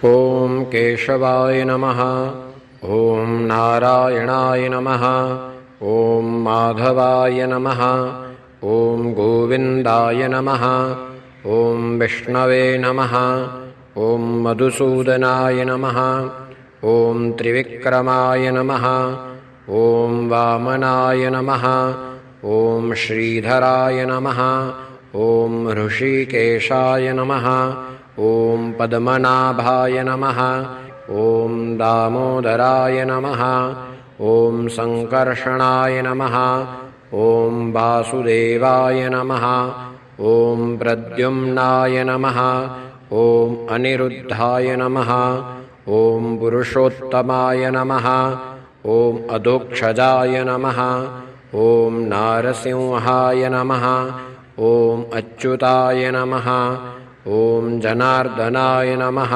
ॐ केशवाय नमः। ॐ नारायणाय नमः। ॐ माधवाय नमः। ॐ गोविन्दाय नमः। ॐ विष्णवे नमः। ॐ मधुसूदनाय नमः। ॐ त्रिविक्रमाय नमः। ॐ वामनाय नमः। ॐ श्रीधराय नमः। ॐ ऋषिकेशाय नमः। ॐ पद्मनाभाय नमः। ॐ दामोदराय नमः। ॐ सङ्कर्षणाय नमः। ॐ वासुदेवाय नमः। ॐ प्रद्युम्नाय नमः। ॐ अनिरुद्धाय नमः। ॐ पुरुषोत्तमाय नमः। ॐ अधोक्षजाय नमः। ॐ नारसिंहाय नमः। ॐ अच्युताय नमः। ॐ जनार्दनाय नमः।